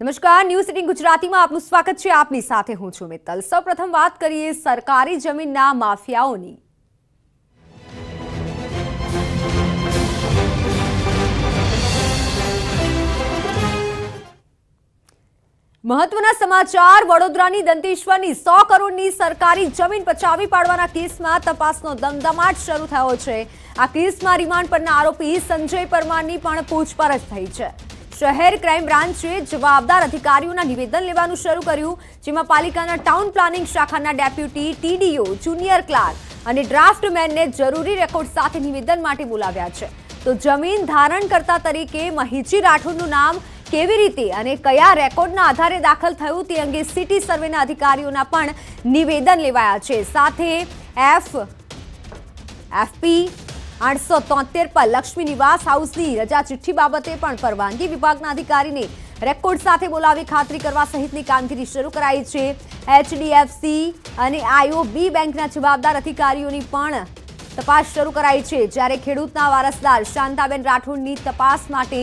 નમસ્કાર, ન્યૂઝ 18 ગુજરાતીમાં આપનું સ્વાગત છે। આપની સાથે હું છું મિત્તલ। સૌપ્રથમ વાત કરીએ સરકારી જમીનના માફિયાઓની। મહત્વના સમાચાર। વડોદરાની દંતેશ્વરની 100 કરોડની સરકારી જમીન પચાવી પાડવાના કેસમાં તપાસનો દમદમાટ શરૂ થયો છે। આ કેસમાં રિમાન્ડ પરના આરોપી સંજય પરમારની પણ પૂછપરછ થઈ છે। શહેર ક્રાઇમ બ્રાન્ચે જવાબદાર અધિકારીઓના નિવેદન લેવાનું શરૂ કર્યું, જેમાં પાલિકાના ટાઉન પ્લાનિંગ શાખાના ડેપ્યુટી ટીડીઓ, જુનિયર ક્લાર્ક અને ડ્રાફ્ટમેનને જરૂરી રેકોર્ડ સાથે નિવેદન માટે બોલાવ્યા છે। તો જમીન ધારણકર્તા તરીકે મહીજી રાઠોડનું નામ કેવી રીતે અને કયા રેકોર્ડના આધારે દાખલ થયું તે અંગે સિટી સર્વેના અધિકારીઓના પણ નિવેદન લેવાયા છે। સાથે એફપી 873 પર લક્ષ્મી નિવાસ હાઉસની રજા ચિઠ્ઠી બાબતે પણ પરવાનગી વિભાગના અધિકારીને રેકોર્ડ સાથે બોલાવી ખાતરી કરવા સહિતની કામગીરી શરૂ કરાઈ છે। એચડીએફસી અને આઈઓબી બેંકના જવાબદાર અધિકારીઓની પણ તપાસ શરૂ કરાઈ છે। જ્યારે ખેડૂતના વારસદાર શાંતાબેન રાઠોડની તપાસ માટે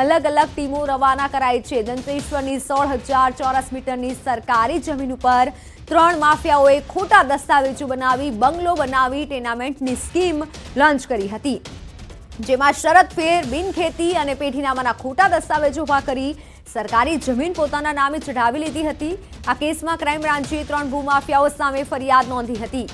અલગ અલગ ટીમો રવાના કરાઈ છે। દંતેશ્વરની 16,000 ચોરસ મીટરની સરકારી જમીન ઉપર 3 માફિયાઓએ ખોટા દસ્તાવેજો બનાવી બંગલો બનાવી ટેનામેન્ટની સ્કીમ લોન્ચ કરી હતી, જેમાં શરતફેર, બિનખેતી અને પેઢીનામાના ખોટા દસ્તાવેજો ઉભા કરી સરકારી જમીન પોતાના નામે ચઢાવી લીધી હતી। આ કેસમાં ક્રાઇમ બ્રાન્ચે 3 ભૂમાફિયાઓ સામે ફરિયાદ નોંધી હતી।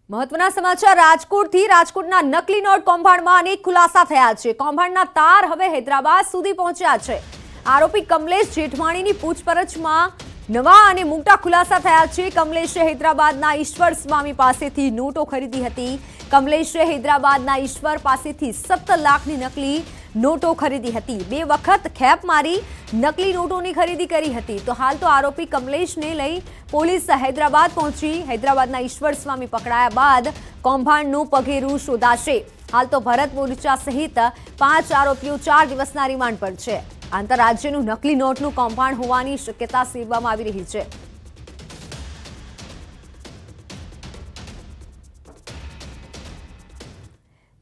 મહત્વના સમાચાર। રાજકોટના નકલી નોટ કૌભાંડમાં અનેક ખુલાસા થયા છે। કૌભાંડના તાર હવે હૈદરાબાદ સુધી પહોંચ્યા છે। આરોપી કમલેશ જેઠવાણીની પૂછપરછમાં નવા અને મોટા ખુલાસા થયા છે। કમલેશે હૈદરાબાદના ઈશ્વર સ્વામી પાસેથી નોટો ખરીદી હતી। કમલેશે હૈદરાબાદના ઈશ્વર પાસેથી 17 લાખની નકલી નોટો ખરીદી હતી। 2 વખત ખેપ મારી નકલી નોટોની ખરીદી કરી હતી। તો હાલ તો આરોપી કમલેશને લઈ પોલીસ હૈદરાબાદ પહોંચી। હૈદરાબાદના ઈશ્વર સ્વામી પકડાયા બાદ કૌભાંડનું પગેરું શોધાશે। હાલ તો ભરત મોરચા સહિત 5 આરોપીઓ 4 દિવસના રિમાન્ડ પર છે। આંતરરાજ્યનું નકલી નોટનું કૌભાંડ હોવાની શક્યતા સેવવામાં આવી રહી છે।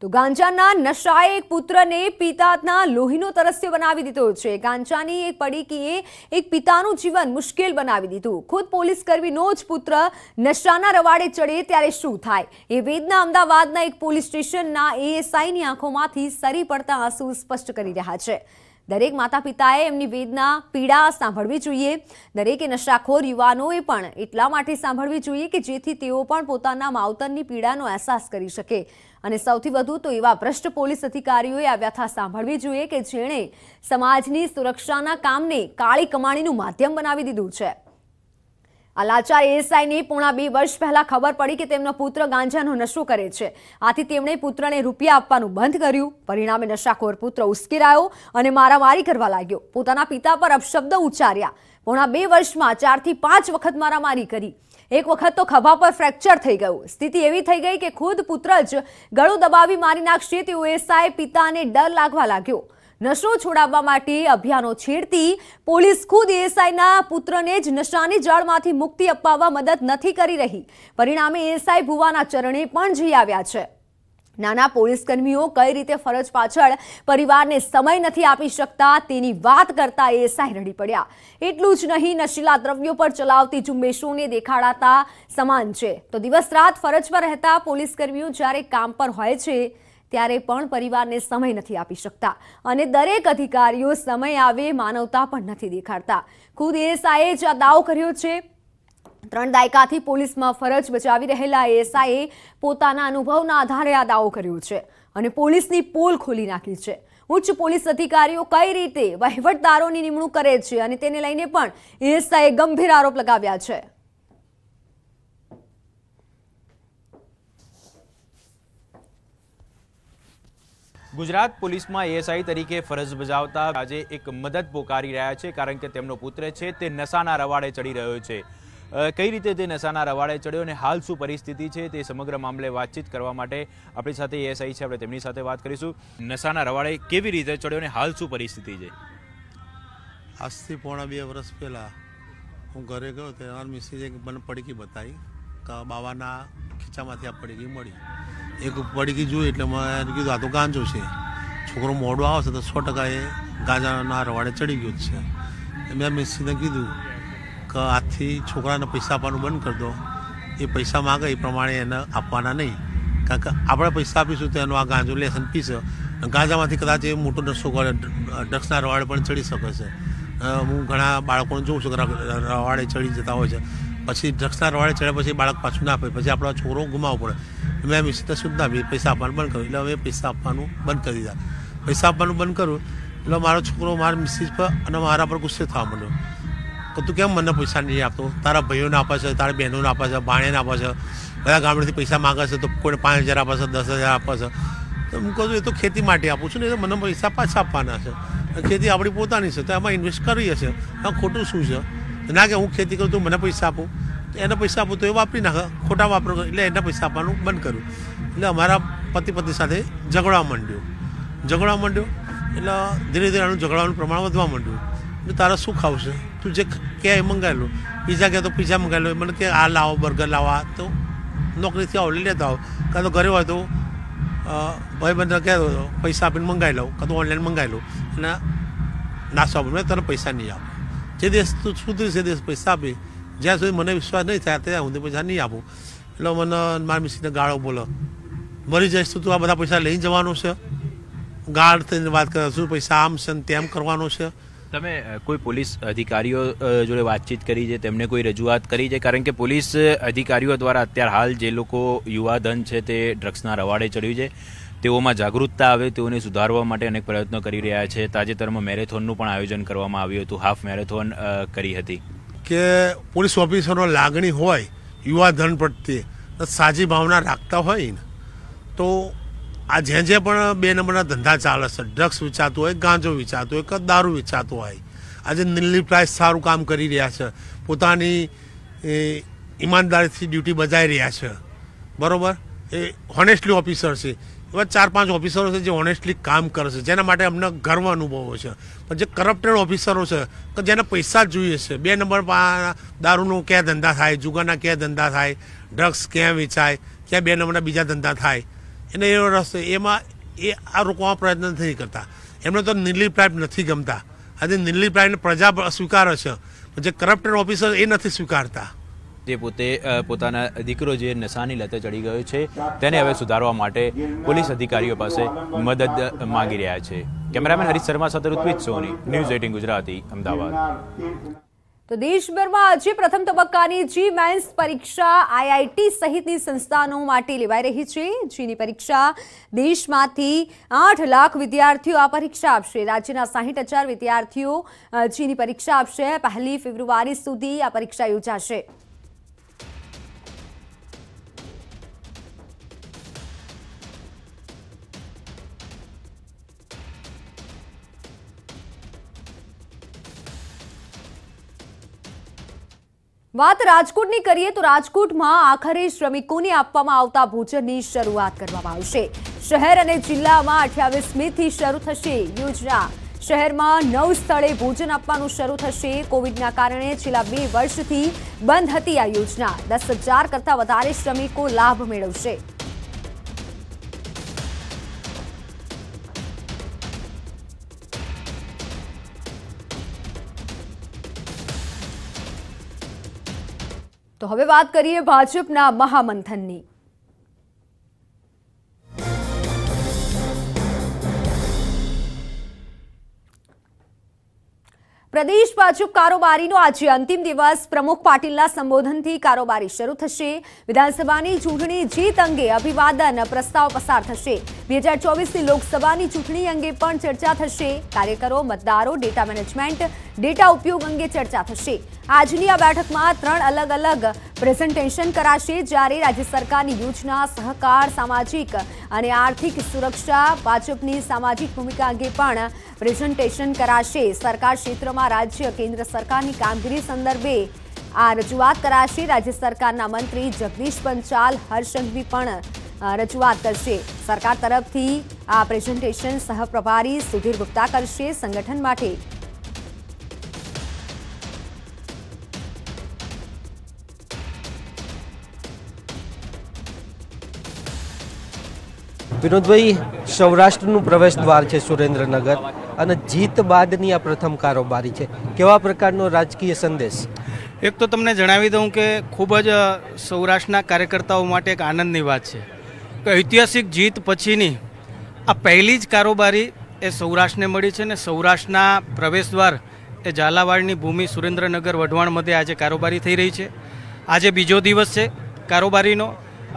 તો ગાંજાના નશાએ એક પુત્રને પિતાના લોહીનો તરસ્યો બનાવી દીધો છે। ગાંજાની એક પડીકીએ એક પિતાનું જીવન મુશ્કેલ બનાવી દીધું। ખુદ પોલીસ કર્મીનો જ પુત્ર નશાના રવાડે ચડે ત્યારે શું થાય, એ વેદના અમદાવાદના એક પોલીસ સ્ટેશનના એએસઆઈની આંખોમાંથી સરી પડતા આંસુ સ્પષ્ટ કરી રહ્યા છે। દરેક માતા પિતાએ એમની વેદના, પીડા સાંભળવી જોઈએ। દરેકે નશાખોર યુવાનોએ પણ એટલા માટે સાંભળવી જોઈએ કે જેથી તેઓ પણ પોતાના માવતરની પીડાનો અહેસાસ કરી શકે। અને સૌથી વધુ તો એવા ભ્રષ્ટ પોલીસ અધિકારીઓએ આ વ્યથા સાંભળવી જોઈએ કે જેણે સમાજની સુરક્ષાના કામને કાળી કમાણીનું માધ્યમ બનાવી દીધું છે। આ લાચાર એએસઆઈને પોણા 2 વર્ષ પહેલા ખબર પડી કે તેમનો પુત્ર ગાંજાનો નશો કરે છે। આથી તેમણે પુત્રને રૂપિયા આપવાનું બંધ કર્યું। પરિણામે નશાખોર પુત્ર ઉશ્કેરાયો અને મારામારી કરવા લાગ્યો। પોતાના પિતા પર અપશબ્દ ઉચ્ચાર્યા। પોણા 2 વર્ષમાં 4 થી 5 વખત મારામારી કરી। એક વખત તો ખભા પર ફ્રેક્ચર થઈ ગયું। સ્થિતિ એવી થઈ ગઈ કે ખુદ પુત્ર જ ગળું દબાવી મારી નાખશે તેવો એએસઆઈ પિતાને ડર લાગવા લાગ્યો। નશો છોડાવવા માટે અભિયાનો છેડતી પોલીસ ખુદ એએસઆઈના પુત્રને જ નશાની જાળમાંથી મુક્તિ અપાવવા મદદ નથી કરી રહી। પરિણામે એએસઆઈ ભુવાના ચરણે પણ જઈ આવ્યા છે। નાના પોલીસ કર્મીઓ કઈ રીતે ફરજ પાછળ પરિવારને સમય નથી આપી શકતા તેની વાત કરતા એએસઆઈ રડી પડ્યા। એટલું જ નહીં, નશીલા દ્રવ્યો પર ચલાવતી ઝુંબેશોને દેખાડાતા સમાન છે। તો દિવસ રાત ફરજ પર રહેતા પોલીસ કર્મીઓ જ્યારે કામ પર હોય છે ત્યારે પણ પરિવારને સમય નથી આપી શકતા અને દરેક અધિકારીઓ સમય આવે માનવતા પણ નથી દેખાડતા। ખુદ એએસઆઈએ જ આ દાવો કર્યો છે। 3 દાયકાથી પોલીસમાં ફરજ બજાવી રહેલા એએસઆઈએ પોતાના અનુભવના આધારે આ દાવો કર્યો છે અને પોલીસની પોલ ખોલી નાખી છે। ઉચ્ચ પોલીસ અધિકારીઓ કઈ રીતે વહીવટદારોની નિમણૂક કરે છે અને તેને લઈને પણ એએસઆઈએ ગંભીર આરોપ લગાવ્યા છે। ગુજરાત પોલીસમાં એએસઆઈ તરીકે ફરજ બજાવતા આજે એક મદદ પોકારી રહ્યા છે, કારણ કે તેમનો પુત્ર છે તે નશાના રવાડે ચડી રહ્યો છે। કઈ રીતે તે નશાના રવાડે ચડ્યો અને હાલ શું પરિસ્થિતિ છે તે સમગ્ર મામલે વાતચીત કરવા માટે આપણી સાથે એએસઆઈ છે, આપણે તેમની સાથે વાત કરીશું। નશાના રવાડે કેવી રીતે ચડ્યો અને હાલ શું પરિસ્થિતિ છે? આજથી પોણા 2 વર્ષ પહેલાં હું ઘરે ગયો ત્યારે મારી મિસિસ એક મને પડીકી બતાવી કે બાવાના ખીચામાંથી આ પડીકી મળી। એક પડીકી જોઈ એટલે મેં કીધું આ તો ગાંજો છે. છોકરો મોડો આવશે તો 100% એ ગાંજાના રવાડે ચડી ગયો જ છે. મેં મિસ્સીને કીધું કે આજથી છોકરાને પૈસા આપવાનું બંધ કરી દો. એ પૈસા માગે એ પ્રમાણે એને આપવાના નહીં, કારણ કે આપણે પૈસા આપીશું તો એનો આ ગાંજો લેશે ને પીશે. ગાંજામાંથી કદાચ એ મોટો નશો કરે, ડ્રગ્સના રવાડે પણ ચડી શકે છે. હું ઘણા બાળકોને જોઉં છું કે રવાડે ચડી જતા હોય છે, પછી ડ્રગ્સના રવાડે ચડ્યા પછી બાળક પાછું ના આપે, પછી આપણો છોકરો ગુમાવવો પડે. મેં મિસ્સીને શુદ્ધ આપી પૈસા આપવાનું બંધ કર્યું. એટલે હવે પૈસા આપવાનું બંધ કરી દીધા. પૈસા આપવાનું બંધ કર્યું એટલે મારો છોકરો મારા મિસિસ પર અને મારા પર ગુસ્સે થવા માંડ્યો કે તું કેમ મને પૈસા નહીં આપતો? તારા ભાઈઓને આપે છે, તારા બહેનોને આપે છે, ભાણેને આપે છે, બધા ગામડેથી પૈસા માગે છે, તો કોઈને 5,000 આપે છે, 10,000 આપે છે. તો હું કહું છું એ તો ખેતી માટે આપું છું ને, એ તો મને પૈસા પાછા આપવાના છે. ખેતી આપણી પોતાની છે, તો એમાં ઇન્વેસ્ટ કરીએ છીએ. એમાં ખોટું શું છે? ના કે હું ખેતી કરું તો મને પૈસા આપું, એને પૈસા આપું તો એ વાપરી નાખે, ખોટા વાપરો એટલે એને પૈસા આપવાનું બંધ કર્યું. એટલે અમારા પતિ સાથે ઝઘડવા માંડ્યો. એટલે ધીરે ધીરે આનું ઝઘડાનું પ્રમાણ વધવા માંડ્યું. એટલે તારે શું ખાવું છે? તું જે કે એ મંગાવી લો. પીઝા કહે તો પીઝા મંગાવી લો. મને કે આ લાવો, બર્ગર લાવો. તો નોકરીથી આવો લઈ લેતા આવો, કાં તો ઘરે હોય તો ભાઈબંધને કહેતો પૈસા આપીને મંગાવી લઉં, કાં તો ઓનલાઈન મંગાવી લઉં અને નાસ્તો આપું. મેં તને પૈસા નહીં આપું. જે દેશ તું સુધી છે દેશ પૈસા આપી, જ્યાં સુધી મને વિશ્વાસ નહીં થાય ત્યાં સુધી પૈસા નહીં આપું. એટલે મને મારા મિસિસને ગાળો બોલો, મરી જઈશ તો તું આ બધા પૈસા લઈને જવાનું છે? ગાળ થઈને વાત કરે, શું પૈસા આમ છે ને તેમ કરવાનો છે? તમે કોઈ પોલીસ અધિકારીઓ જોડે વાતચીત કરી છે, તેમને કોઈ રજૂઆત કરી છે? કારણ કે પોલીસ અધિકારીઓ દ્વારા અત્યારે હાલ જે લોકો યુવાધન છે તે ડ્રગ્સના રવાડે ચડ્યું છે, તેઓમાં જાગૃતતા આવે, તેઓને સુધારવા માટે અનેક પ્રયત્નો કરી રહ્યા છે. તાજેતરમાં મેરેથોનનું પણ આયોજન કરવામાં આવ્યું હતું, હાફ મેરેથોન કરી હતી. કે પોલીસ ઓફિસરો લાગણી હોય યુવાધન પ્રત્યે, સાજી ભાવના રાખતા હોય ને, તો આ જે પણ 2 નંબરના ધંધા ચાલે છે, ડ્રગ્સ વેચાતું હોય, ગાંજો વેચાતું હોય કે દારૂ વેચાતું હોય, આજે નીલી પ્રાઇસ સારું કામ કરી રહ્યા છે, પોતાની ઈમાનદારીથી ડ્યુટી બજાવી રહ્યા છે, બરાબર, એ હોનેસ્ટલી ઓફિસર છે. એવા 4-5 ઓફિસરો છે જે ઓનેસ્ટલી કામ કરે છે, જેના માટે અમને ગર્વ અનુભવો છે. પણ જે કરપ્ટેડ ઓફિસરો છે કે જેને પૈસા જ જોઈએ છે, 2 નંબર દારૂનું ક્યાં ધંધા થાય, જુગારના ક્યાં ધંધા થાય, ડ્રગ્સ ક્યાં વેચાય, ક્યાં 2 નંબરના બીજા ધંધા થાય, એને એવો રસ્તો એમાં એ આ રોકવા પ્રયત્ન નથી કરતા. એમને તો નીલી પ્રાઇડ નથી ગમતા. આજે નીલી પ્રાઇડને પ્રજા સ્વીકારે છે, જે કરપ્ટેડ ઓફિસર એ નથી સ્વીકારતા. જે પોતે પોતાના દીકરો જે નશાની લતે ચડી ગયો છે તેને હવે સુધારવા માટે પોલીસ અધિકારીઓ પાસે મદદ માંગી રહ્યા છે. કેમેરામેન હરીશ શર્મા સાથે ઋત્વિજ સોની, ન્યૂઝ 18 ગુજરાતી, અમદાવાદ. તો દેશભરમાં આજે પ્રથમ તબક્કાની જી મેન્સ પરીક્ષા આઈઆઈટી સહિતની સંસ્થાનો માટે લેવાઈ રહી છે. જેની પરીક્ષા દેશમાંથી 8 લાખ વિદ્યાર્થીઓ આ પરીક્ષા આપશે. રાજ્યના 60,000 વિદ્યાર્થીઓ જેની પરીક્ષા આપશે. 1 ફેબ્રુઆરી સુધી આ પરીક્ષા યોજાશે. વાત રાજકોટની કરીએ તો રાજકોટમાં આખરે શ્રમિકોને આપવામાં આવતા ભોજનની શરૂઆત કરવામાં આવશે. શહેર અને જિલ્લામાં 28મીથી શરૂ થશે યોજના. શહેરમાં 9 સ્થળે ભોજન આપવાનું શરૂ થશે. કોવિડના કારણે છેલ્લા 2 વર્ષથી બંધ હતી આ યોજના. 10,000 કરતાં વધારે શ્રમિકો લાભ મેળવશે. તો હવે વાત કરીએ ભાજપના મહામંથનની. પ્રદેશ ભાજપ કારોબારીનો આજે અંતિમ દિવસ. પ્રમુખ પાટીલના સંબોધનથી કારોબારી શરૂ થશે. વિધાનસભાની ચૂંટણી જીત અંગે અભિવાદન પ્રસ્તાવ પસાર થશે. 2024ની લોકસભાની ચૂંટણી અંગે પણ ચર્ચા થશે. કાર્યકરો, મતદારો, ડેટા મેનેજમેન્ટ, ડેટા ઉપયોગ અંગે ચર્ચા થશે. આજની આ બેઠકમાં 3 અલગ-અલગ પ્રેઝન્ટેશન કરાશે. જ્યારે રાજ્ય સરકારની યોજના, સહકાર, સામાજિક અને આર્થિક સુરક્ષા, ભાજપની સામાજિક ભૂમિકા અંગે પણ પ્રેઝન્ટેશન કરાશે. સરકાર ક્ષેત્રમાં રાજ્ય કેન્દ્ર સરકારની કામગીરી સંદર્ભે આ રજૂઆત કરાશે. રાજ્ય સરકારના મંત્રી જગદીશ પંચાલ, હર્ષ સંઘવી પણ રજૂઆત કરશે. સરકાર તરફથી આ પ્રેઝન્ટેશન સહપ્રભારી સુધીર ગુપ્તા કરશે. સંગઠન માટે વિનોદભાઈ, સૌરાષ્ટ્રનું પ્રવેશ દ્વાર છે સુરેન્દ્રનગર અને જીત બાદની આ પ્રથમ કારોબારી છે. કેવા પ્રકારનો રાજકીય સંદેશ? એક તો તમને જણાવી દઉં કે ખૂબ જ સૌરાષ્ટ્રના કાર્યકર્તાઓ માટે એક આનંદની વાત છે કે ઐતિહાસિક જીત પછીની આ પહેલી જ કારોબારી એ સૌરાષ્ટ્રને મળી છે ને સૌરાષ્ટ્રના પ્રવેશદ્વાર એ ઝાલાવાડની ભૂમિ સુરેન્દ્રનગર વઢવાણ મધ્યે આજે કારોબારી થઈ રહી છે. આજે બીજો દિવસ છે કારોબારીનો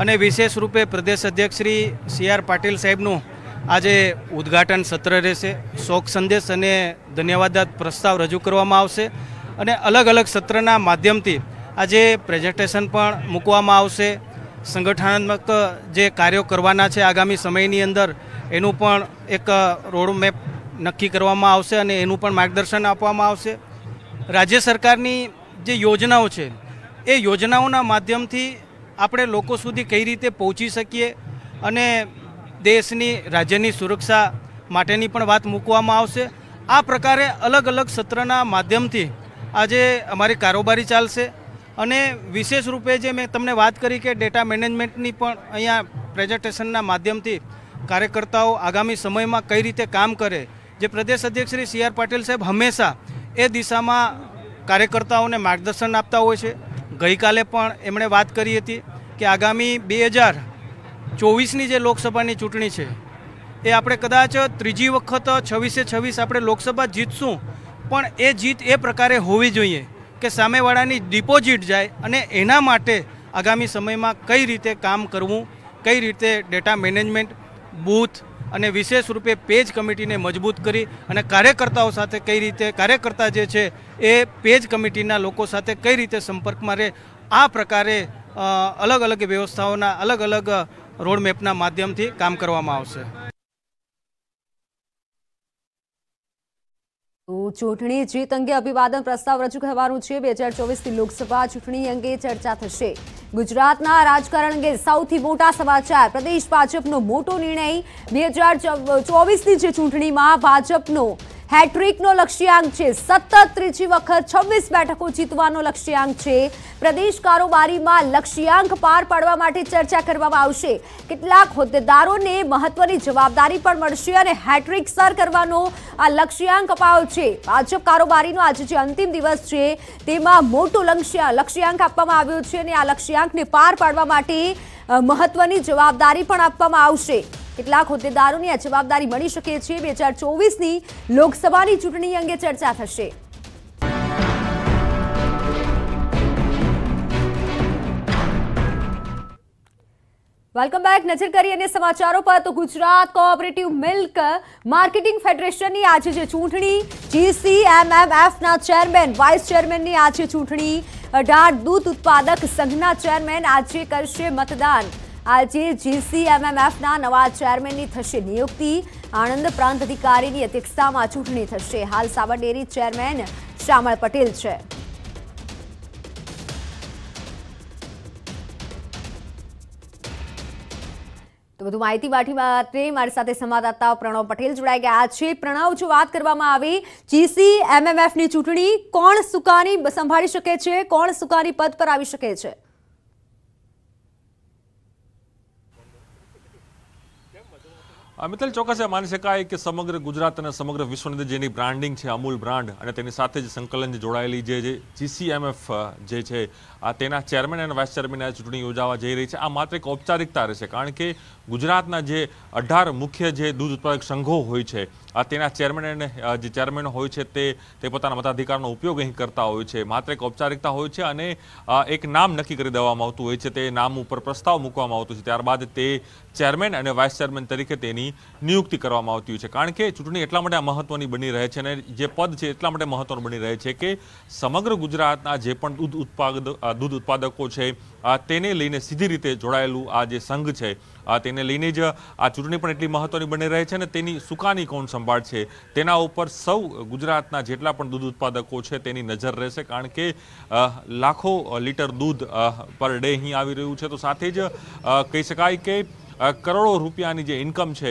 અને વિશેષ રૂપે પ્રદેશ અધ્યક્ષ શ્રી CR પાટીલ સાહેબનું આજે ઉદ્ઘાટન સત્ર રહેશે. શોક સંદેશ અને ધન્યવાદ પ્રસ્તાવ રજૂ કરવામાં આવશે અને અલગ અલગ સત્રના માધ્યમથી આજે પ્રેઝન્ટેશન પણ મૂકવામાં આવશે. સંગઠનાત્મક જે કાર્યો કરવાના છે આગામી સમયની અંદર એનું પણ એક રોડમેપ નક્કી કરવામાં આવશે અને એનું પણ માર્ગદર્શન આપવામાં આવશે. રાજ્ય સરકારની જે યોજનાઓ છે એ યોજનાઓના માધ્યમથી આપણે લોકો સુધી કઈ રીતે પહોંચી શકીએ અને દેશની રાજ્યની સુરક્ષા માટેની પણ વાત મૂકવામાં આવશે. આ પ્રકારે અલગ અલગ સત્રના માધ્યમથી આજે અમારી કારોબારી ચાલશે અને વિશેષ રૂપે જે મેં તમને વાત કરી કે ડેટા મેનેજમેન્ટની પણ અહીંયા પ્રેઝન્ટેશનના માધ્યમથી કાર્યકર્તાઓ આગામી સમયમાં કઈ રીતે કામ કરે, જે પ્રદેશ અધ્યક્ષ શ્રી CR પાટીલ સાહેબ હંમેશા એ દિશામાં કાર્યકર્તાઓને માર્ગદર્શન આપતા હોય છે. ગઈકાલે પણ એમણે વાત કરી હતી કે આગામી 2024ની જે લોકસભાની ચૂંટણી છે એ આપણે કદાચ ત્રીજી વખત 26 આપણે લોકસભા જીતશું, પણ એ જીત એ પ્રકારે હોવી જોઈએ કે સામેવાળાની ડિપોઝિટ જાય અને એના માટે આગામી સમયમાં કઈ રીતે કામ કરવું, કઈ રીતે ડેટા મેનેજમેન્ટ, બૂથ અને વિશેષ રૂપે પેજ કમિટીને મજબૂત કરી અને કાર્યકર્તાઓ સાથે કઈ રીતે કાર્યકર્તા જે છે એ પેજ કમિટીના લોકો સાથે કઈ રીતે સંપર્કમાં રહે, આ પ્રકારે અલગ અલગ વ્યવસ્થાઓના અલગ અલગ રોડમેપના માધ્યમથી કામ કરવામાં આવશે. ચૂંટણી જીત અંગે અભિવાદન પ્રસ્તાવ રજૂ કરવાનું છે. 2024ની લોકસભા ચૂંટણી અંગે ચર્ચા થશે. ગુજરાતના રાજકારણ અંગે સૌથી મોટા સમાચાર. પ્રદેશ ભાજપનો મોટો નિર્ણય. 2024ની જે ચૂંટણીમાં ભાજપનો હેટ્રિકનો લક્ષ્યાંક છે. સતત ત્રીજી વખત 26 બેઠકો જીતવાનો લક્ષ્યાંક છે. પ્રદેશ કારોબારીમાં લક્ષ્યાંક પાર પાડવા માટે ચર્ચા કરવામાં આવશે. કેટલાક હોદ્દેદારોને મહત્વની જવાબદારી પણ મળશે અને હેટ્રિક સર કરવાનો આ લક્ષ્યાંક અપાયો છે. ભાજપ કારોબારીનો આજે જે અંતિમ દિવસ છે તેમાં મોટો લક્ષ્યાંક આપવામાં આવ્યો છે અને આ લક્ષ્યાંકને પાર પાડવા માટે મહત્વની જવાબદારી પણ આપવામાં આવશે. કેટલાક હોદ્દેદારોની આ જવાબદારી મળી શકે છે. 2024ની લોકસભાની ચૂંટણી અંગે ચર્ચા થશે. Welcome back. નજર કરીએ અને સમાચારો પર તો ગુજરાત કોઓપરેટિવ મિલ્ક માર્કેટિંગ ફેડરેશનની આજે જે ચૂંટણી, GCMMFના ચેરમેન, વાઇસ ચેરમેનની આજે ચૂંટણી, 18 દૂધ ઉત્પાદક સંઘના ચેરમેન આજે કરશે મતદાન. આજે GCMMFના નવા ચેરમેનની થશે નિયુક્તિ. આણંદ પ્રાંત અધિકારીની અધ્યક્ષતામાં ચૂંટણી થશે. હાલ સાબરડેરી ચેરમેન શ્યામળ પટેલ છે. તો વધુ માહિતી માટે મારી સાથે સંવાદદાતા પ્રણવ પટેલ જોડાઈ ગયા છે. પ્રણવ, જો વાત કરવામાં આવે GCMMFની ચૂંટણી, કોણ સુકાની સંભાળી શકે છે, કોણ સુકાની પદ પર આવી શકે છે? મિત્તલ, ચોક્કસ માની શકાય કે સમગ્ર ગુજરાત અને સમગ્ર વિશ્વની અંદર જેની બ્રાન્ડિંગ છે અમૂલ બ્રાન્ડ અને તેની સાથે જ સંકલન જોડાયેલી જે GCMF જે છે તેના ચેરમેન અને વાઇસ ચેરમેન આ ચૂંટણી યોજાવા જઈ રહી છે. આ માત્ર એક ઔપચારિકતા રહેશે, કારણ કે ગુજરાતના જે 18 મુખ્ય જે દૂધ ઉત્પાદક સંઘો હોય છે તેના ચેરમેન અને જે ચેરમેન હોય છે તે પોતાના મતાધિકારનો ઉપયોગ અહીં કરતા હોય છે. માત્ર એક ઔપચારિકતા હોય છે અને એક નામ નક્કી કરી દેવામાં આવતું હોય છે. તે નામ ઉપર પ્રસ્તાવ મૂકવામાં આવતો છે, ત્યારબાદ તે ચેરમેન અને વાઇસ ચેરમેન તરીકે તેની નિયુક્તિ કરવામાં આવતી હોય છે. કારણ કે ચૂંટણી એટલા માટે મહત્વની બની રહે છે અને જે પદ છે એટલા માટે મહત્વનું બની રહે છે કે સમગ્ર ગુજરાતના જે પણ દૂધ ઉત્પાદકો છે તેને લઈને સીધી રીતે જોડાયેલું આ જે સંઘ છે તેને લઈને જ આ ચૂંટણી પણ એટલી મહત્વની બની રહે છે અને તેની સુકાની કોણ સંભાળશે તેના ઉપર સૌ ગુજરાતના જેટલા પણ દૂધ ઉત્પાદકો છે તેની નજર રહેશે. કારણ કે લાખો લીટર દૂધ પર ડે અહીં આવી રહ્યું છે, તો સાથે જ કહી શકાય કે કરોડો રૂપિયાની જે ઇન્કમ છે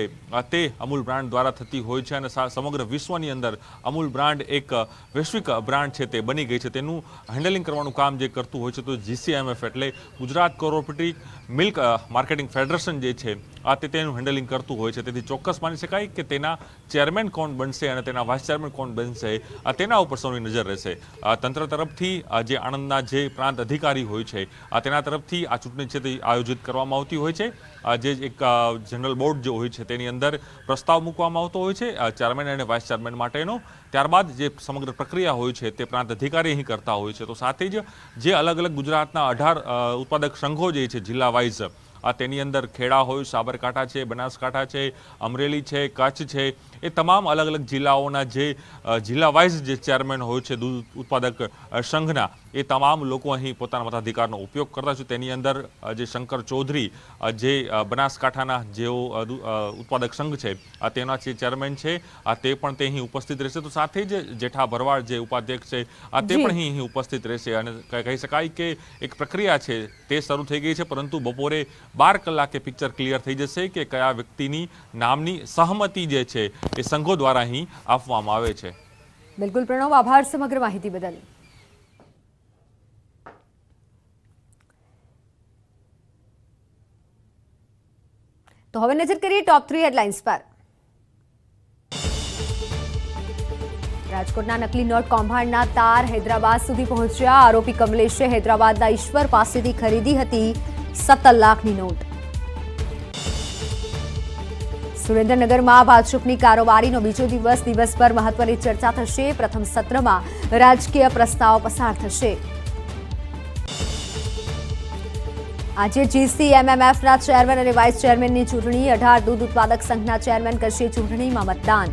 તે અમૂલ બ્રાન્ડ દ્વારા થતી હોય છે અને સમગ્ર વિશ્વની અંદર અમૂલ બ્રાન્ડ એક વૈશ્વિક બ્રાન્ડ છે તે બની ગઈ છે. તેનું હેન્ડલિંગ કરવાનું કામ જે કરતું હોય છે તો GCMF એટલે Gujarat cooperative milk marketing federation જે છે તે તેનું હેન્ડલિંગ કરતું હોય છે. તેથી ચોક્કસ માની શકાય કે તેના ચેરમેન કોણ બનશે અને તેના વાઇસ ચેરમેન કોણ બનશે તેના ઉપર સૌની નજર રહેશે. તંત્ર તરફથી જે આણંદના જે પ્રાંત અધિકારી હોય છે તેના તરફથી આ ચૂંટણી છે તે આયોજિત કરવામાં આવતી હોય છે. જે એક જનરલ બોર્ડ જે હોય છે તેની અંદર પ્રસ્તાવ મૂકવામાં આવતો હોય છે ચેરમેન અને વાઇસ ચેરમેન માટેનો. ત્યારબાદ જે સમગ્ર પ્રક્રિયા હોય છે તે પ્રાંત અધિકારી અહીં કરતા હોય છે. તો સાથે જ જે અલગ અલગ ગુજરાતના 18 ઉત્પાદક સંઘો જે છે જિલ્લા વાઇઝ તેની અંદર ખેડા હોય, સાબરકાંઠા છે, બનાસકાંઠા છે, અમરેલી છે, કચ્છ છે, એ તમામ અલગ અલગ જિલ્લાઓના જે જિલ્લા વાઇઝ જે ચેરમેન હોય છે દૂધ ઉત્પાદક સંઘના એ તમામ લોકો અહીં પોતાના મતાધિકારનો ઉપયોગ કરતા છે. તેની અંદર જે શંકર ચૌધરી જે બનાસકાંઠાના જેઓ ઉત્પાદક સંઘ છે તેના જે ચેરમેન છે તે પણ તે અહીં ઉપસ્થિત રહેશે. તો સાથે જ જેઠા ભરવાડ જે ઉપાધ્યક્ષ છે તે પણ અહીં ઉપસ્થિત રહેશે. અને કહી શકાય કે એક પ્રક્રિયા છે તે શરૂ થઈ ગઈ છે, પરંતુ બપોરે 12 કલાકે પિક્ચર ક્લિયર થઈ જશે કે કયા વ્યક્તિની નામની સહમતિ જે છે એ સંઘો દ્વારા અહીં આપવામાં આવે છે. બિલકુલ પ્રણવ, આભાર સમગ્ર માહિતી બદલ. તો હવે નજર કરીએ ટોપ 3 હેડલાઇન્સ પર. રાજકોટના નકલી નોટ કૌભાંડના તાર હૈદરાબાદ સુધી પહોંચ્યા. આરોપી કમલેશે હૈદરાબાદના ઈશ્વર પાસેથી ખરીદી હતી 17 લાખની નોટ. સુરેન્દ્રનગરમાં ભાજપની કારોબારીનો બીજો દિવસ. દિવસભર મહત્વની ચર્ચા થશે. પ્રથમ સત્રમાં રાજકીય પ્રસ્તાવ પસાર થશે. આજે GCMMFના ચેરમેન અને વાઇસ ચેરમેનની ચૂંટણી. 18 દૂધ ઉત્પાદક સંઘના ચેરમેન કરશે ચૂંટણીમાં મતદાન.